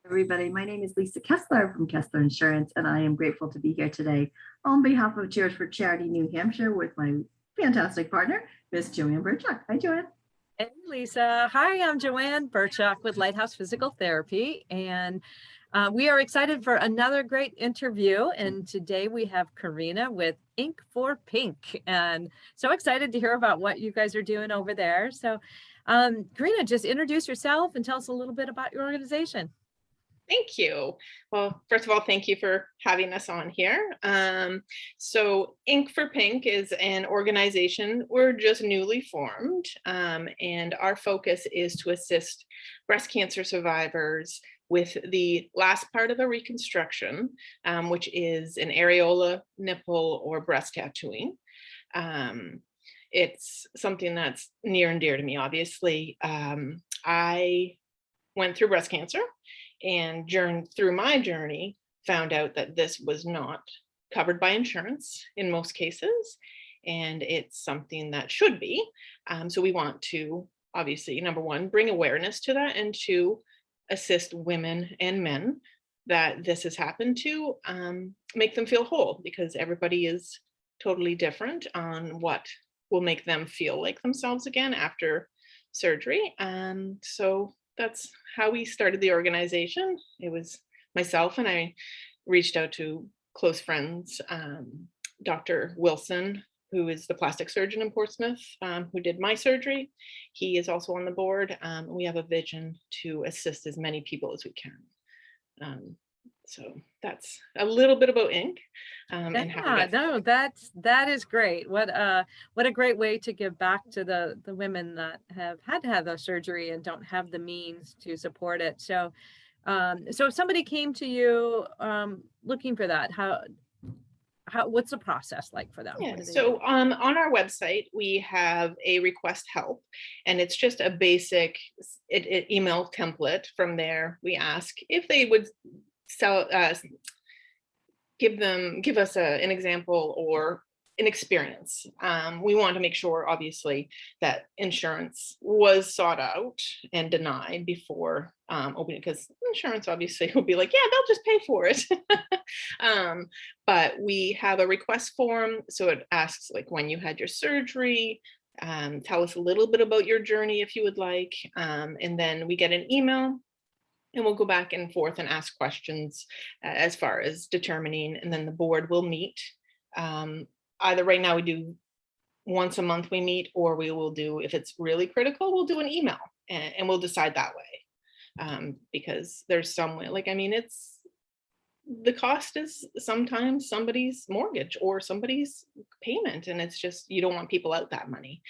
Everybody, my name is Lisa Keslar from Keslar Insurance, and I am grateful to be here today on behalf of Cheers for Charity New Hampshire with my fantastic partner, Miss JoAnn Burchuk. Hi, JoAnn. Hey, Lisa. Hi, I'm JoAnn Burchuk with Lighthouse Physical Therapy, and we are excited for another great interview. And today we have Corina with Ink4Pink, and so excited to hear about what you guys are doing over there. So, Corina, just introduce yourself and tell us a little bit about your organization. Thank you. Well, first of all, thank you for having us on here. So Ink4Pink is an organization. We're just newly formed, and our focus is to assist breast cancer survivors with the last part of the reconstruction, which is an areola, nipple, or breast tattooing. It's something that's near and dear to me, obviously. I went through breast cancer, and through my journey, found out that this was not covered by insurance in most cases, and it's something that should be. So we want to, obviously, number one, bring awareness to that, and two, assist women and men that this has happened to, make them feel whole, because everybody is totally different on what will make them feel like themselves again after surgery. So that's how we started the organization. It was myself, and I reached out to close friends, Dr. Wilson, who is the plastic surgeon in Portsmouth, who did my surgery. He is also on the board. We have a vision to assist as many people as we can. So that's a little bit about Ink. No, that is great. What a great way to give back to the women that have had to have the surgery and don't have the means to support it. So, so if somebody came to you looking for that, what's the process like for them? Yeah, so on our website, we have a request help, and it's just a basic email template. From there, we ask if they would give us an example or an experience. We want to make sure, obviously, that insurance was sought out and denied before opening, because insurance obviously will be like, yeah, they'll just pay for it. But we have a request form, so it asks like when you had your surgery, tell us a little bit about your journey if you would like, and then we get an email. And we'll go back and forth and ask questions as far as determining, and then the board will meet. Either right now we do once a month we meet, or we will do, if it's really critical, we'll do an email, and we'll decide that way. Because there's some way, like, I mean, the cost is sometimes somebody's mortgage or somebody's payment, and it's just, you don't want people out that money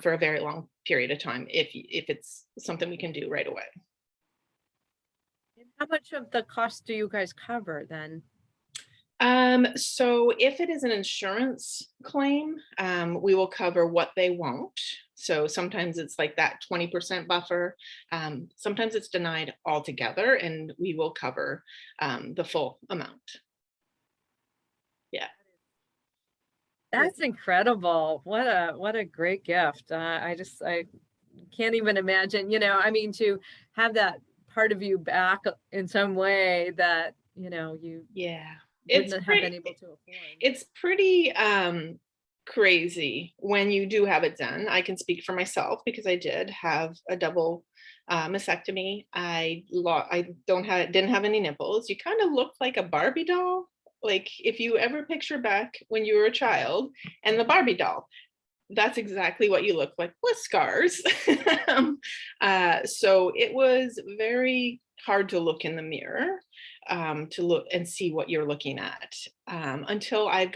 for a very long period of time if it's something we can do right away. How much of the cost do you guys cover then? So if it is an insurance claim, we will cover what they won't. So sometimes it's like that 20% buffer. Sometimes it's denied altogether, and we will cover the full amount. Yeah. That's incredible. What a great gift. I can't even imagine, I mean, to have that part of you back in some way that, you wouldn't have been able to afford. It's pretty crazy when you do have it done. I can speak for myself because I did have a double mastectomy. I didn't have any nipples. You kind of look like a Barbie doll. Like if you ever picture back when you were a child and the Barbie doll, that's exactly what you look like, with scars. So it was very hard to look in the mirror, to look and see what you're looking at, until I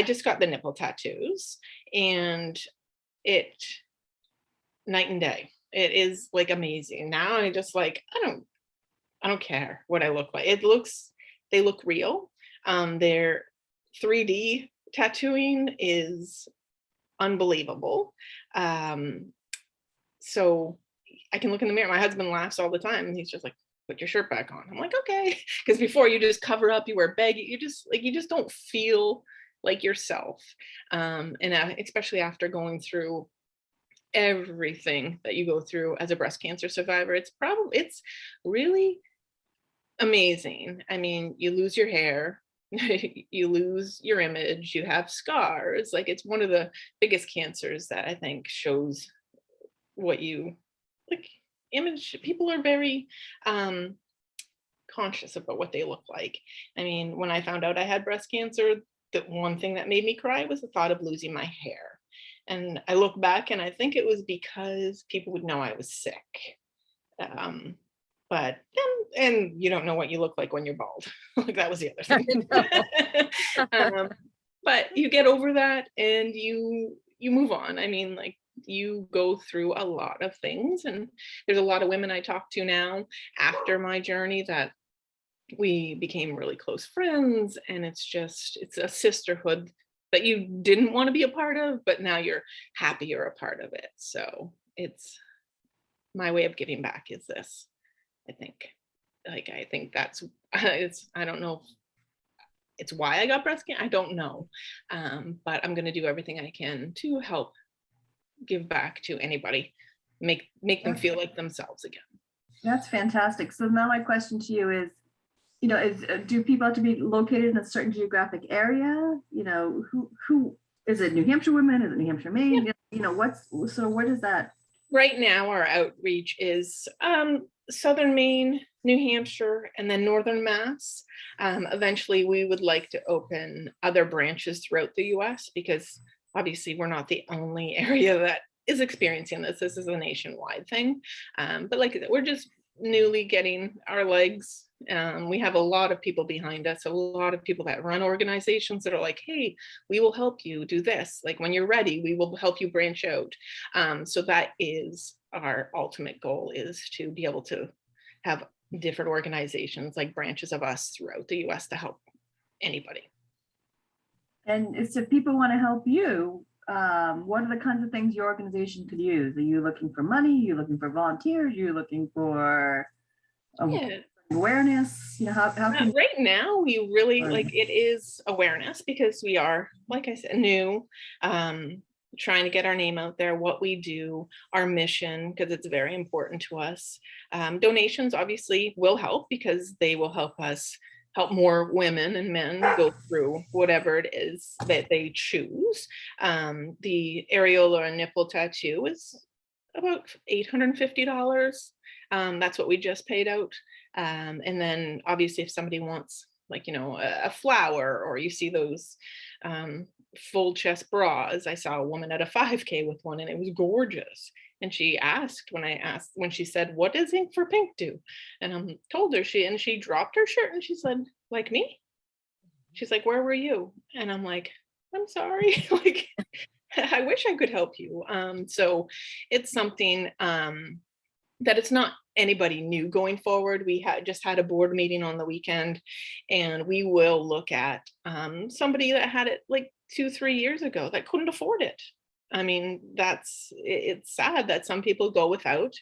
just got the nipple tattoos, and it, night and day. It is like amazing. Now I just like, I don't care what I look like. They look real. Their 3D tattooing is unbelievable. So I can look in the mirror. My husband laughs all the time, and he's just like, put your shirt back on. I'm like, okay. Because before, you just cover up, you wear baggy, you just don't feel like yourself. And especially after going through everything that you go through as a breast cancer survivor, it's really amazing. I mean, you lose your hair, you lose your image, you have scars. Like, it's one of the biggest cancers that I think shows what you like. Image, people are very conscious about what they look like. I mean, when I found out I had breast cancer, the one thing that made me cry was the thought of losing my hair. And I look back and I think it was because people would know I was sick. But then, and you don't know what you look like when you're bald. Like, that was the other thing. But you get over that and you move on. I mean, like, you go through a lot of things, and there's a lot of women I talk to now after my journey that we became really close friends, and it's a sisterhood that you didn't want to be a part of, but now you're happy you're a part of it. So it's my way of giving back is this. I think, like, I think that's it's, I don't know if it's why I got breast cancer. I don't know, but I'm going to do everything I can to help give back to anybody, make them feel like themselves again. That's fantastic. So now my question to you is, do people have to be located in a certain geographic area? Who is it? New Hampshire women? Is it New Hampshire, Maine? Yeah. What is that? Right now, our outreach is Southern Maine, New Hampshire, and then Northern Mass. Eventually, we would like to open other branches throughout the US, because obviously we're not the only area that is experiencing this. This is a nationwide thing. But like, we're just newly getting our legs. We have a lot of people behind us, a lot of people that run organizations that are like, hey, we will help you do this. Like, when you're ready, we will help you branch out. So that is our ultimate goal, is to be able to have different organizations, like branches of us throughout the US, to help anybody. And if people want to help you, what are the kinds of things your organization could use? Are you looking for money? Are you looking for volunteers? Are you looking for awareness? How can right now we really like, it is awareness, because we are, like I said, new, trying to get our name out there, what we do, our mission, because it's very important to us. Donations obviously will help, because they will help us help more women and men go through whatever it is that they choose. The areola and nipple tattoo is about $850. That's what we just paid out. And then obviously, if somebody wants, like, a flower, or you see those full chest bras. I saw a woman at a 5K with one, and it was gorgeous. And she asked, when she said, what does Ink4Pink do? And I told her, she dropped her shirt and she said, like me? She's like, where were you? And I'm like, I'm sorry. Like, I wish I could help you. So it's something that it's not anybody new going forward. We just had a board meeting on the weekend, and we will look at somebody that had it like 2-3 years ago that couldn't afford it. I mean, it's sad that some people go without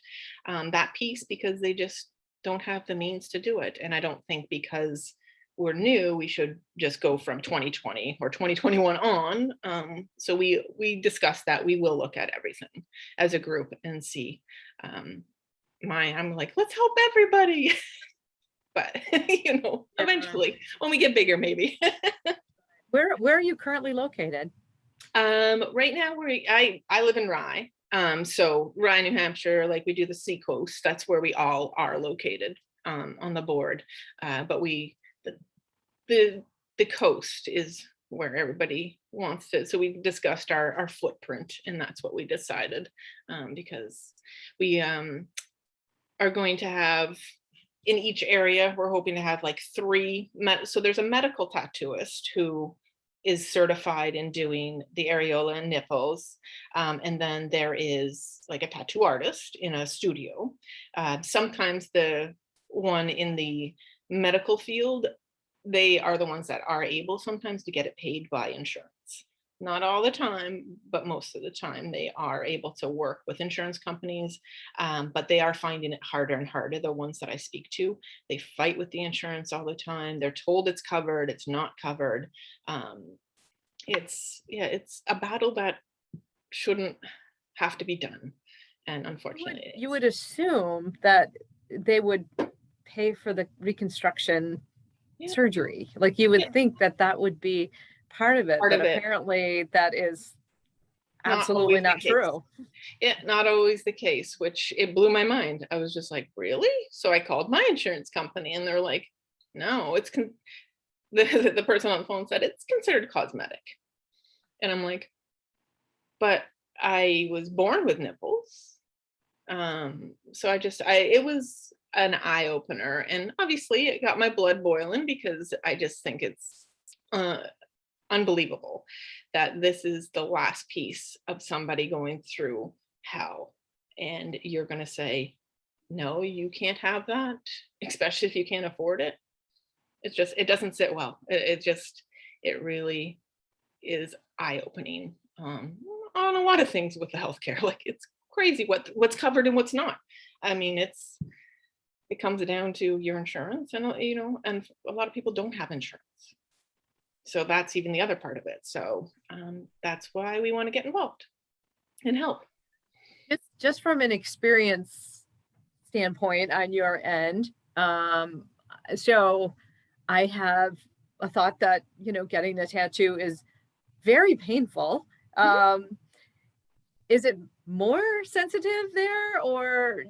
that piece because they just don't have the means to do it. And I don't think because we're new, we should just go from 2020 or 2021 on. So we discussed that. We will look at everything as a group and see. I'm like, let's help everybody. But eventually, when we get bigger, maybe. Where are you currently located? Right now I live in Rye. So Rye, New Hampshire, like, we do the seacoast. That's where we all are located on the board. But the coast is where everybody wants to. So we discussed our footprint, and that's what we decided, because we are going to have, in each area, we're hoping to have like 3. So there's a medical tattooist who is certified in doing the areola and nipples. And then there is like a tattoo artist in a studio. Sometimes the one in the medical field, they are the ones that are able sometimes to get it paid by insurance. Not all the time, but most of the time they are able to work with insurance companies, but they are finding it harder and harder. The ones that I speak to, they fight with the insurance all the time. They're told it's covered, it's not covered. It's a battle that shouldn't have to be done. And unfortunately, you would assume that they would pay for the reconstruction Yeah. surgery. Like you would Yeah. think that that would be part of it, Part but of it. apparently that is Not absolutely always the not case. true. Yeah, not always the case, which it blew my mind. I was just like, really? So I called my insurance company and they're like, no, it's the person on the phone said it's considered cosmetic. And I'm like, but I was born with nipples. So it was an eye opener, and obviously it got my blood boiling because I just think it's unbelievable that this is the last piece of somebody going through hell, and you're going to say, no, you can't have that, especially if you can't afford it. It's just, it doesn't sit well. It really is eye-opening on a lot of things with the healthcare. Like, it's crazy what's covered and what's not. I mean, it comes down to your insurance, and and a lot of people don't have insurance. So that's even the other part of it. So that's why we want to get involved and help. Just from an experience standpoint on your end, so I have a thought that, getting a tattoo is very painful. Is it more sensitive there, or,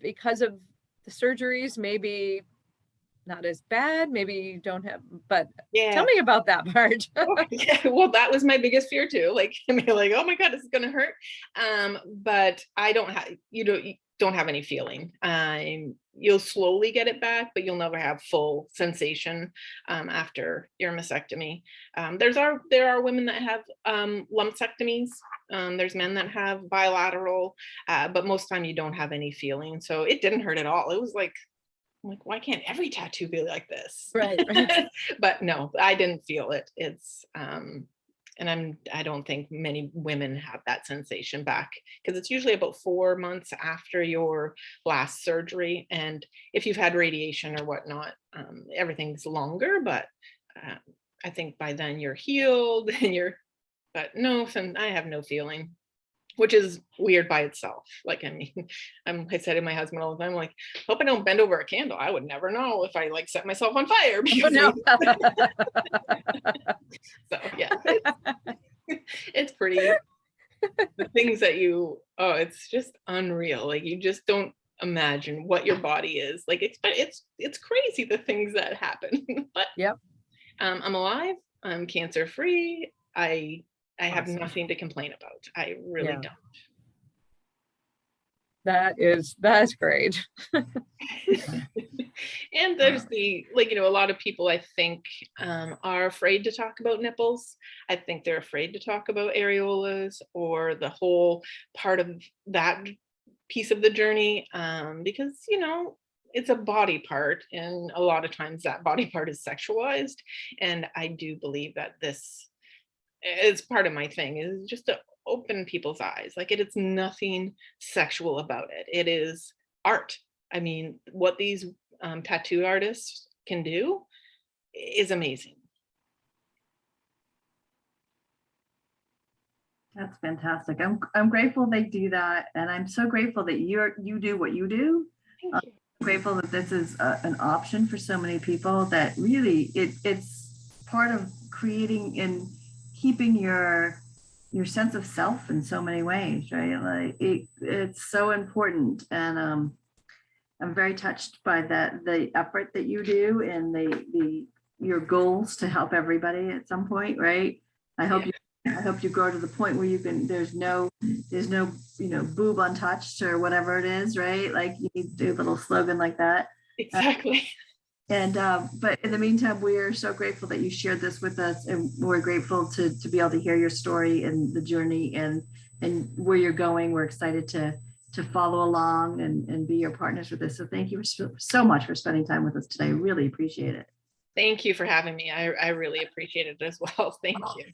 because of the surgeries, maybe not as bad, maybe you don't have, but Yeah. Tell me about that part. Yeah, well, that was my biggest fear too. Like, I mean, like, oh my God, this is gonna hurt. But I don't have, you don't have any feeling. You'll slowly get it back, but you'll never have full sensation after your mastectomy. There are women that have lumpectomies. There's men that have bilateral, but most of the time you don't have any feeling. So it didn't hurt at all. It was like, I'm like, why can't every tattoo be like this? Right. But no, I didn't feel it. It's and I don't think many women have that sensation back, because it's usually about 4 months after your last surgery. And if you've had radiation or whatnot, everything's longer, but I think by then you're healed and but no, I have no feeling, which is weird by itself. Like, I mean, I said to my husband all the time, like, hope I don't bend over a candle. I would never know if I like set myself on fire. Because No. So yeah, it's pretty, the things that it's just unreal. Like, you just don't imagine what your body is like. It's crazy, the things that happen. But yep. I'm alive. I'm cancer free. I have Awesome. nothing to complain about. I really don't. That's great. And there's a lot of people, I think, are afraid to talk about nipples. I think they're afraid to talk about areolas or the whole part of that piece of the journey, because, it's a body part, and a lot of times that body part is sexualized. And I do believe that this is part of my thing, is just to open people's eyes. Like, it's nothing sexual about it. It is art. I mean, what these tattoo artists can do is amazing. That's fantastic. I'm grateful they do that, and I'm so grateful that you do what you do. Thank you. I'm grateful that this is an option for so many people, that really it's part of creating and keeping your sense of self in so many ways, right? Like, it's so important, and I'm very touched by the effort that you do, and your goals to help everybody at some point, right? I hope you grow to the point where you can. There's no boob untouched or whatever it is, right? Like, you need to do a little slogan like that. Exactly. But in the meantime, we are so grateful that you shared this with us, and we're grateful to be able to hear your story and the journey and where you're going. We're excited to follow along and be your partners with this. So thank you so much for spending time with us today. Really appreciate it. Thank you for having me. I really appreciate it as well. Thank you.